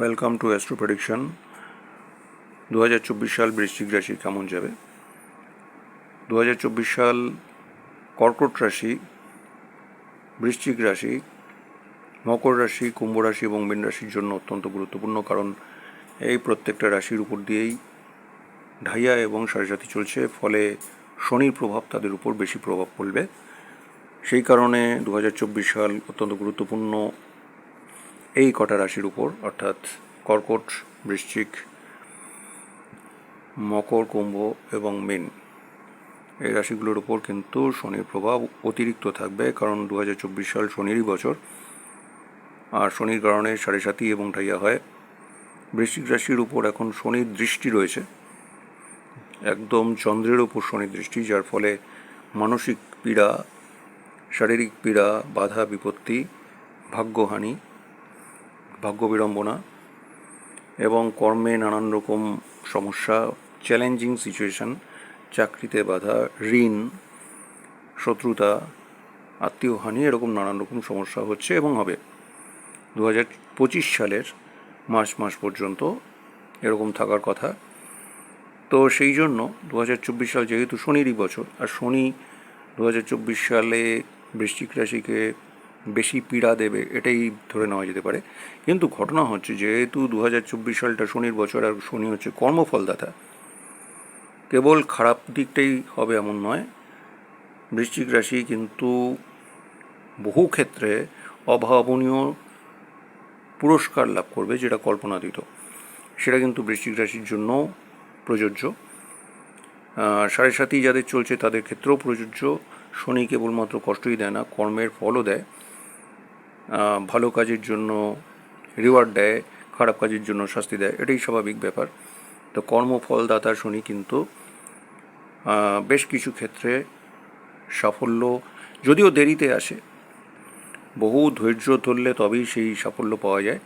Welcome to astro prediction. 2024 সাল বৃশ্চিক রাশি কেমন যাবে? 2024 সাল কর্কট রাশি, বৃশ্চিক রাশি, মকর রাশি, কুম্ভ রাশি এবং মীন রাশির জন্য অত্যন্ত গুরুত্বপূর্ণ, কারণ এই প্রত্যেকটা রাশির উপর দিয়েই ঢাইয়া এবং সাড়ে চলছে, ফলে শনির প্রভাব তাদের উপর বেশি প্রভাব পড়বে। সেই কারণে 2024 সাল অত্যন্ত গুরুত্বপূর্ণ এই কটা রাশির উপর, অর্থাৎ কর্কট, বৃশ্চিক, মকর, কুম্ভ এবং মীন, এই রাশিগুলোর উপর কিন্তু শনির প্রভাব অতিরিক্ত থাকবে, কারণ 2024 সাল শনিরই বছর, আর শনির কারণে সাড়ে এবং ঢাইয়া হয়। বৃশ্চিক রাশির উপর এখন শনির দৃষ্টি রয়েছে, একদম চন্দ্রের উপর শনির দৃষ্টি, যার ফলে মানসিক পীড়া, শারীরিক পীড়া, বাধা বিপত্তি, ভাগ্যহানি, ভাগ্য বিড়ম্বনা এবং কর্মে নানান রকম সমস্যা, চ্যালেঞ্জিং সিচুয়েশান, চাকরিতে বাধা, ঋণ, শত্রুতা, আত্মীয়হানি, এরকম নানান রকম সমস্যা হচ্ছে এবং হবে 2025 সালের মার্চ পর্যন্ত এরকম থাকার কথা। তো সেই জন্য 2024 সাল যেহেতু শনিরই বছর, আর শনি 2024 সালে বৃশ্চিক রাশিকে বেশি পীড়া দেবে এটাই ধরে নেওয়া যেতে পারে। কিন্তু ঘটনা হচ্ছে, যেহেতু 2024 সালটা শনির বছর আর শনি হচ্ছে কর্মফলদাতা, কেবল খারাপ দিকটাই হবে এমন নয়। বৃশ্চিক রাশি কিন্তু বহু ক্ষেত্রে অভাবনীয় পুরস্কার লাভ করবে, যেটা কল্পনাতীত, সেটা কিন্তু বৃশ্চিক রাশির জন্য প্রযোজ্য। সাড়ে যাদের চলছে তাদের ক্ষেত্রেও প্রযোজ্য। শনি কেবলমাত্র কষ্টই দেয় না, কর্মের ফলও দেয়, ভালো কাজের জন্য রিওয়ার্ড দেয়, খারাপ কাজের জন্য শাস্তি দেয়, এটাই স্বাভাবিক ব্যাপার। তো কর্মফলদাতা শনি কিন্তু বেশ কিছু ক্ষেত্রে সাফল্য, যদিও দেরিতে আসে, বহু ধৈর্য ধরলে তবেই সেই সাফল্য পাওয়া যায়।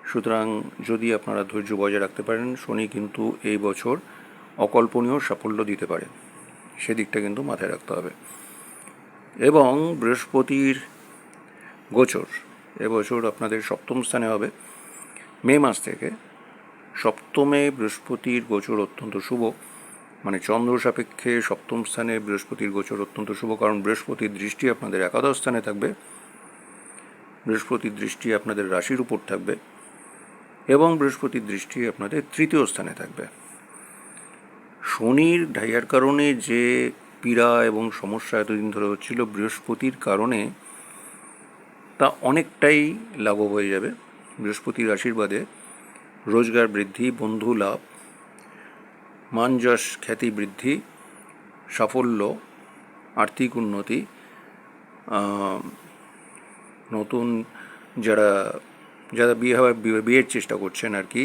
সুতরাং যদি আপনারা ধৈর্য বজায় রাখতে পারেন, শনি কিন্তু এই বছর অকল্পনীয় সাফল্য দিতে পারে, সেদিকটা কিন্তু মাথায় রাখতে হবে। এবং বৃহস্পতির গোচর এবছর আপনাদের সপ্তম স্থানে হবে মে মাস থেকে। সপ্তমে বৃহস্পতির গোচর অত্যন্ত শুভ, মানে চন্দ্র সাপেক্ষে সপ্তম স্থানে বৃহস্পতির গোচর অত্যন্ত শুভ, কারণ বৃহস্পতির দৃষ্টি আপনাদের একাদশ স্থানে থাকবে, বৃহস্পতির দৃষ্টি আপনাদের রাশির উপর থাকবে এবং বৃহস্পতির দৃষ্টি আপনাদের তৃতীয় স্থানে থাকবে। শনির ঢাইয়ার কারণে যে পীড়া এবং সমস্যা এতদিন ধরে হচ্ছিল, বৃহস্পতির কারণে তা অনেকটাই লাঘব হয়ে যাবে। বৃহস্পতির আশীর্বাদে রোজগার বৃদ্ধি, বন্ধু লাভ, মান যশ খ্যাতি বৃদ্ধি, সাফল্য, আর্থিক উন্নতি, নতুন যারা যারা বিয়ের চেষ্টা করছেন আর কি,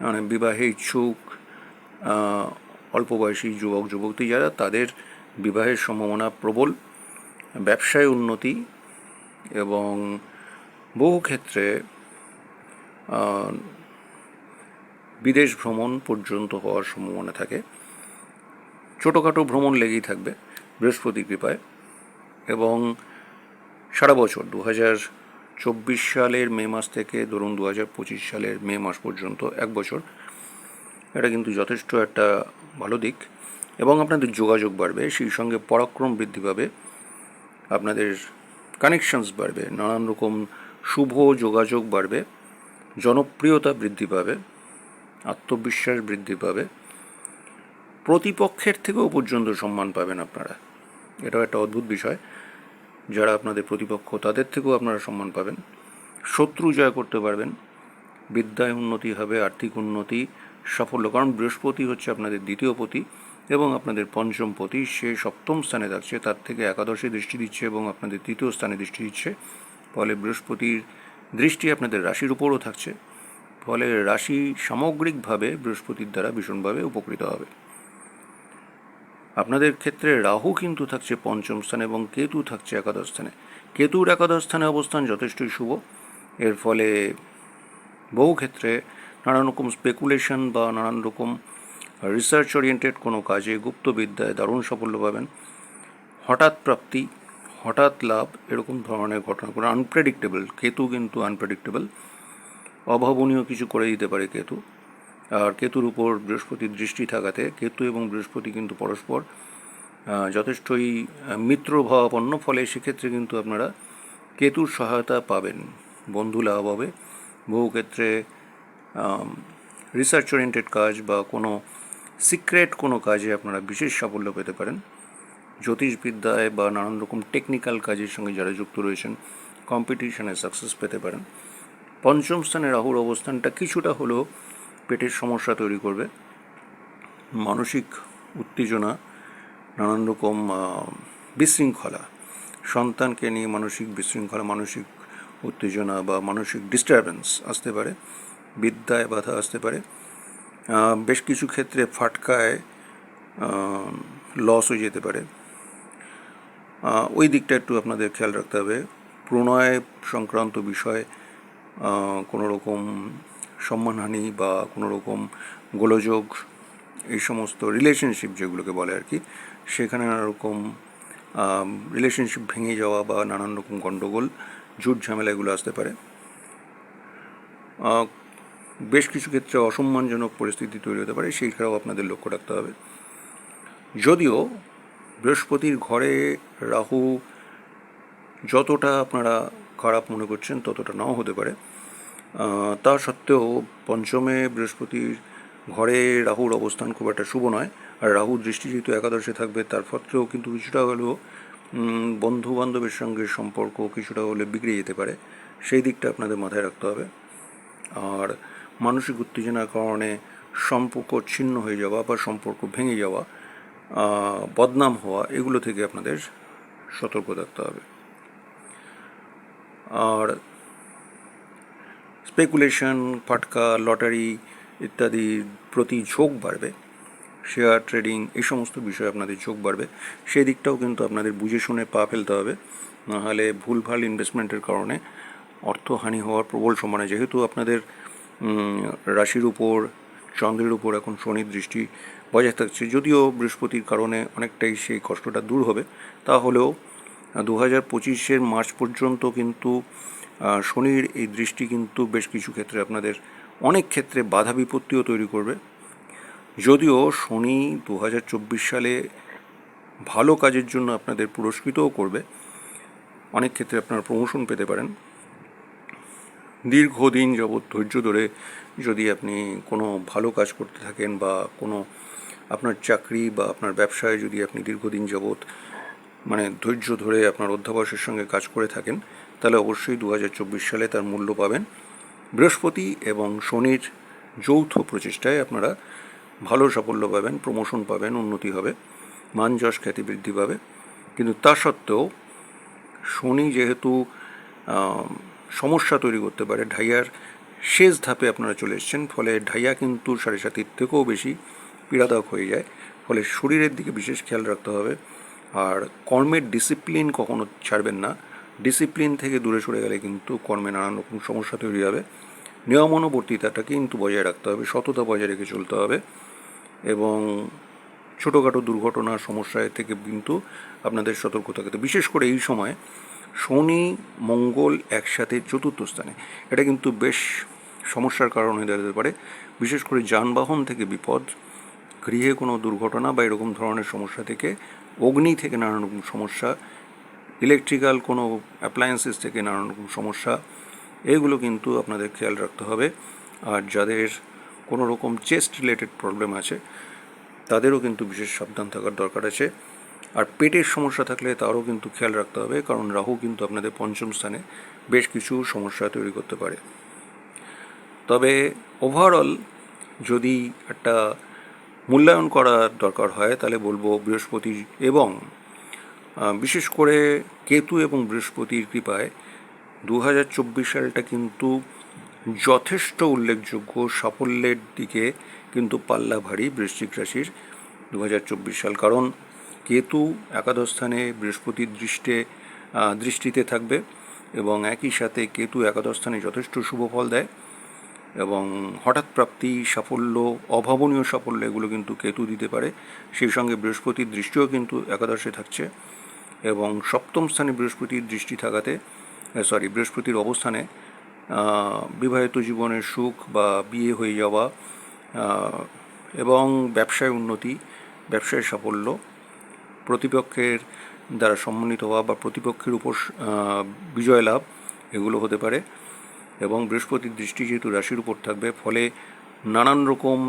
মানে বিবাহে ইচ্ছুক অল্প বয়সী যুবক যুবতী যারা, তাদের বিবাহের সম্ভাবনা প্রবল, ব্যবসায় উন্নতি এবং বহু ক্ষেত্রে বিদেশ ভ্রমণ পর্যন্ত হওয়ার সম্ভাবনা থাকে। ছোটোখাটো ভ্রমণ লেগেই থাকবে বৃহস্পতি কৃপায়। এবং সারা বছর 2024 সালের মে মাস থেকে ধরুন 2025 সালের মে মাস পর্যন্ত এক বছর, এটা কিন্তু যথেষ্ট একটা ভালো দিক। এবং আপনাদের যোগাযোগ বাড়বে, সেই সঙ্গে পরাক্রম বৃদ্ধি পাবে, আপনাদের কানেকশনস বাড়বে, নানান রকম শুভ যোগাযোগ বাড়বে, জনপ্রিয়তা বৃদ্ধি পাবে, আত্মবিশ্বাস বৃদ্ধি পাবে, প্রতিপক্ষের থেকেও পর্যন্ত সম্মান পাবেন আপনারা। এটাও একটা অদ্ভুত বিষয়, যারা আপনাদের প্রতিপক্ষ তাদের থেকেও আপনারা সম্মান পাবেন, শত্রু জয় করতে পারবেন, বিদ্যায় উন্নতি হবে, আর্থিক উন্নতি, সাফল্য, কারণ বৃহস্পতি হচ্ছে আপনাদের দ্বিতীয় পতি এবং আপনাদের পঞ্চম পতি, সে সপ্তম স্থানে থাকছে, তার থেকে একাদশে দৃষ্টি দিচ্ছে এবং আপনাদের তৃতীয় স্থানে দৃষ্টি দিচ্ছে। ফলে বৃহস্পতির দৃষ্টি আপনাদের রাশির উপরও থাকছে, ফলে রাশি সামগ্রিকভাবে বৃহস্পতির দ্বারা ভীষণভাবে উপকৃত হবে। আপনাদের ক্ষেত্রে রাহু কিন্তু থাকছে পঞ্চম স্থানে এবং কেতু থাকছে একাদশ স্থানে। কেতুর একাদশ স্থানে অবস্থান যথেষ্টই শুভ, এর ফলে বহু ক্ষেত্রে নানান রকম স্পেকুলেশন বা নানান রকম রিসার্চ ওরিয়েন্টেড কোনো কাজে, গুপ্তবিদ্যায় দারুণ সাফল্য পাবেন, হঠাৎ প্রাপ্তি, হঠাৎ লাভ, এরকম ধরনের ঘটনা, কোনো আনপ্রেডিক্টেবল, কেতু কিন্তু আনপ্রেডিক্টেবল, অভাবনীয় কিছু করে দিতে পারে কেতু। আর কেতুর উপর বৃহস্পতির দৃষ্টি থাকাতে কেতু এবং বৃহস্পতি কিন্তু পরস্পর যথেষ্টই মিত্রভাবাপন্ন, ফলে সেক্ষেত্রে কিন্তু আপনারা কেতুর সহায়তা পাবেন, বন্ধু লাভ হবে। বহু ক্ষেত্রে রিসার্চ ওরিয়েন্টেড কাজ বা কোনো সিক্রেট কোনো কাজে আপনারা বিশেষ সাফল্য পেতে পারেন। জ্যোতিষবিদ্যায় বা নানান রকম টেকনিক্যাল কাজের সঙ্গে যারা যুক্ত রয়েছেন কম্পিটিশনে সাকসেস পেতে পারেন। পঞ্চম স্থানে রাহুর অবস্থানটা কিছুটা হলেও পেটের সমস্যা তৈরি করবে, মানসিক উত্তেজনা, নানান রকম বিশৃঙ্খলা, সন্তানকে নিয়ে মানসিক বিশৃঙ্খলা, মানসিক উত্তেজনা বা মানসিক ডিস্টারবেন্স আসতে পারে, বিদ্যায় বাধা আসতে পারে, বেশ কিছু ক্ষেত্রে ফাটকায় লস হয়ে যেতে পারে। ওই দিকটা একটু আপনাদের খেয়াল রাখতে হবে। প্রণয় সংক্রান্ত বিষয়, কোনো রকম সম্মানহানি বা কোনো রকম গোলযোগ, এই সমস্ত রিলেশনশিপ যেগুলোকে বলে আর কি, সেখানে নানা রকম রিলেশনশিপ ভেঙে যাওয়া বা নানান রকম গণ্ডগোল, ঝুট ঝামেলা এগুলো আসতে পারে। বেশ কিছু ক্ষেত্রে অসম্মানজনক পরিস্থিতি তৈরি হতে পারে, সেইটাও আপনাদের লক্ষ্য রাখতে হবে। যদিও বৃহস্পতির ঘরে রাহু যতটা আপনারা খারাপ মনে করছেন ততটা নাও হতে পারে, তা সত্ত্বেও পঞ্চমে বৃহস্পতির ঘরে রাহুর অবস্থান খুব একটা শুভ নয়। আর রাহুর দৃষ্টি যেহেতু একাদশে থাকবে, তার সত্ত্বেও কিন্তু কিছুটা হলেও বন্ধু বান্ধবের সঙ্গে সম্পর্ক কিছুটা হলে বিগড়ে যেতে পারে, সেই দিকটা আপনাদের মাথায় রাখতে হবে। আর মানসিক উত্তেজনার কারণে সম্পর্ক ছিন্ন হয়ে যাওয়া বা সম্পর্ক ভেঙে যাওয়া, বদনাম হওয়া, এগুলো থেকে আপনাদের সতর্ক থাকতে হবে। আর স্পেকুলেশন, ফাটকা, লটারি ইত্যাদির প্রতি ঝোঁক বাড়বে, শেয়ার ট্রেডিং, এই সমস্ত বিষয়ে আপনাদের ঝোঁক বাড়বে। সেই দিকটাও কিন্তু আপনাদের বুঝে শুনে পা ফেলতে হবে, নাহলে ভুলভাল ইনভেস্টমেন্টের কারণে অর্থহানি হওয়ার প্রবল সম্ভাবনা। যেহেতু আপনাদের রাশির উপর, চন্দ্রের উপর এখন শনির দৃষ্টি বজায় থাকছে, যদিও বৃহস্পতির কারণে অনেকটাই সেই কষ্টটা দূর হবে, তাহলেও 2025 মার্চ পর্যন্ত কিন্তু শনির এই দৃষ্টি কিন্তু বেশ কিছু ক্ষেত্রে আপনাদের অনেক ক্ষেত্রে বাধা বিপত্তিও তৈরি করবে। যদিও শনি 2024 সালে ভালো কাজের জন্য আপনাদের পুরস্কৃতও করবে, অনেক ক্ষেত্রে আপনারা প্রমোশন পেতে পারেন। দীর্ঘদিন যাবৎ ধৈর্য ধরে যদি আপনি কোনো ভালো কাজ করতে থাকেন বা কোনো আপনার চাকরি বা আপনার ব্যবসায় যদি আপনি দীর্ঘদিন যাবৎ ধৈর্য ধরে আপনার অধ্যাবসায়ের সঙ্গে কাজ করে থাকেন, তাহলে অবশ্যই 2024 সালে তার মূল্য পাবেন। বৃহস্পতি এবং শনির যৌথ প্রচেষ্টায় আপনারা ভালো সাফল্য পাবেন, প্রমোশন পাবেন, উন্নতি হবে, মান যশ খ্যাতি বৃদ্ধি পাবে। কিন্তু তা সত্ত্বেও শনি যেহেতু সমস্যা তৈরি করতে পারে, ঢাইয়ার শেষ ধাপে আপনারা চলে এসেছেন, ফলে ঢাইয়া কিন্তু 7.5 থেকেও বেশি পীড়াদায়ক হয়ে যায়, ফলে শরীরের দিকে বিশেষ খেয়াল রাখতে হবে। আর কর্মের ডিসিপ্লিন কখনো ছাড়বেন না, ডিসিপ্লিন থেকে দূরে সরে গেলে কিন্তু কর্মে নানান রকম সমস্যা তৈরি হবে। নিয়মানুবর্তিতাটা কিন্তু বজায় রাখতে হবে, সততা বজায় রেখে চলতে হবে, এবং ছোটোখাটো দুর্ঘটনা সমস্যা থেকে কিন্তু আপনাদের সতর্ক থাকতে। বিশেষ করে এই সময় শনি মঙ্গল একসাথে চতুর্থ স্থানে, এটা কিন্তু বেশ সমস্যার কারণ হয়ে দাঁড়াতে পারে। বিশেষ করে যানবাহন থেকে বিপদ, গৃহে কোনো দুর্ঘটনা বা এরকম ধরনের সমস্যা থেকে, অগ্নি থেকে নানান রকম সমস্যা, ইলেকট্রিক্যাল কোনো অ্যাপ্লায়েন্সেস থেকে নানান রকম সমস্যা, এগুলো কিন্তু আপনাদের খেয়াল রাখতে হবে। আর যাদের কোনো রকম চেস্ট রিলেটেড প্রবলেম আছে তাদেরও কিন্তু বিশেষ সাবধান থাকার দরকার আছে। আর পেটের সমস্যা থাকলে তারও কিন্তু খেয়াল রাখতে হবে, কারণ রাহু কিন্তু আপনাদের পঞ্চম স্থানে বেশ কিছু সমস্যা তৈরি করতে পারে। তবে ওভারঅল যদি একটা মূল্যায়ন করার দরকার হয়, তাহলে বলবো বৃহস্পতি এবং বিশেষ করে কেতু এবং বৃহস্পতির কৃপায় 2024 সালটা কিন্তু যথেষ্ট উল্লেখযোগ্য সাফল্যের দিকে কিন্তু পাল্লা ভারী বৃশ্চিক রাশির 2024 সাল। কারণ কেতু একাদশ স্থানে বৃহস্পতির দৃষ্টিতে থাকবে, এবং একই সাথে কেতু একাদশ স্থানে যথেষ্ট শুভ ফল দেয়, এবং হঠাৎ প্রাপ্তি, সাফল্য, অভাবনীয় সাফল্য, এগুলো কিন্তু কেতু দিতে পারে। সেই সঙ্গে বৃহস্পতির দৃষ্টিও কিন্তু একাদশে থাকছে, এবং সপ্তম স্থানে বৃহস্পতির দৃষ্টি থাকাতে বৃহস্পতির অবস্থানে বিবাহিত জীবনের সুখ বা বিয়ে হয়ে যাওয়া, এবং ব্যবসায় উন্নতি, ব্যবসায় সাফল্য, প্রতিপক্ষের দ্বারা সম্মানিত হওয়া বা প্রতিপক্ষের উপর বিজয় লাভ, এগুলো হতে পারে। এবং বৃহস্পতির দৃষ্টি যেহেতু রাশির উপর থাকবে, ফলে নানান রকম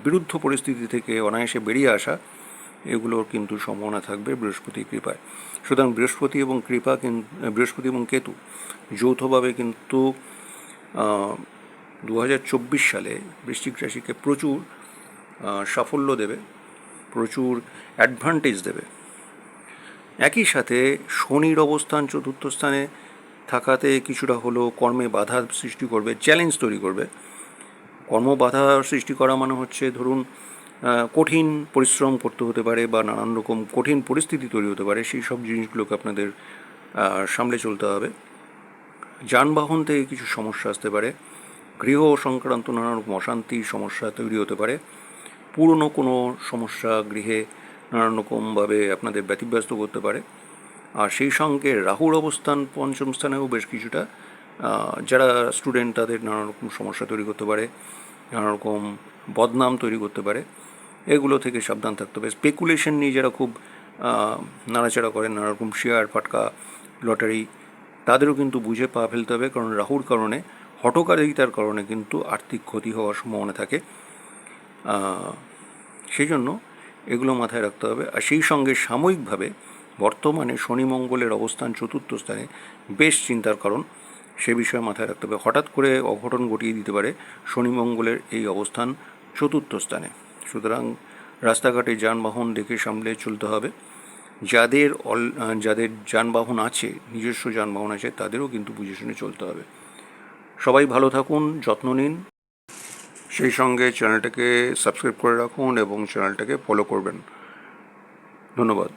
বিরুদ্ধ পরিস্থিতি থেকে অনায়াসে বেরিয়ে আসা, এগুলোর কিন্তু সম্ভাবনা থাকবে বৃহস্পতির কৃপায়। সুতরাং বৃহস্পতি এবং কেতু যৌথভাবে কিন্তু 2024 সালে বৃশ্চিক রাশিকে প্রচুর সাফল্য দেবে, প্রচুর অ্যাডভান্টেজ দেবে। একই সাথে শনির অবস্থান চতুর্থ স্থানে থাকাতে কিছুটা হলেও কর্মে বাধা সৃষ্টি করবে, চ্যালেঞ্জ তৈরি করবে। কর্ম বাধা সৃষ্টি করা মানে হচ্ছে, ধরুন কঠিন পরিশ্রম করতে হতে পারে বা নানান রকম কঠিন পরিস্থিতি তৈরি হতে পারে, সেই সব জিনিসগুলোকে আপনাদের সামলে চলতে হবে। যানবাহন থেকে কিছু সমস্যা আসতে পারে, গৃহ সংক্রান্ত নানা রকম অশান্তির সমস্যা তৈরি হতে পারে, পুরনো কোনো সমস্যা গৃহে নানান রকমভাবে আপনাদের ব্যতিব্যস্ত করতে পারে। আর সেই সঙ্গে রাহুর অবস্থান পঞ্চম স্থানেও বেশ কিছুটা, যারা স্টুডেন্ট তাদের নানা রকম সমস্যা তৈরি করতে পারে, নানা রকম বদনাম তৈরি করতে পারে, এগুলো থেকে সাবধান থাকতে হবে। স্পেকুলেশন নিয়ে যারা খুব নাড়াচাড়া করেন, নানা রকম শেয়ার ফাটকা লটারি, তাদেরও কিন্তু বুঝে পা ফেলতে হবে, কারণ রাহুর কারণে, হঠকারিতার কারণে কিন্তু আর্থিক ক্ষতি হওয়ার সম্ভাবনা থাকে। সেই জন্য এগুলো মাথায় রাখতে হবে। আর সেই সঙ্গে সাময়িকভাবে বর্তমানে শনি মঙ্গলের অবস্থান চতুর্থ স্থানে বেশ চিন্তার কারণ, সে বিষয়ে মাথায় রাখতে হবে। হঠাৎ করে অঘটন ঘটিয়ে দিতে পারে শনি মঙ্গলের এই অবস্থান চতুর্থ স্থানে। সুতরাং রাস্তাঘাটে যানবাহন দেখে সামলে চলতে হবে। যাদের যানবাহন আছে, নিজস্ব যানবাহন আছে, তাদেরও কিন্তু বুঝে শুনে চলতে হবে। সবাই ভালো থাকুন, যত্ন নিন, সেই সঙ্গে চ্যানেলটাকে সাবস্ক্রাইব করে রাখুন এবং চ্যানেলটাকে ফলো করবেন। ধন্যবাদ।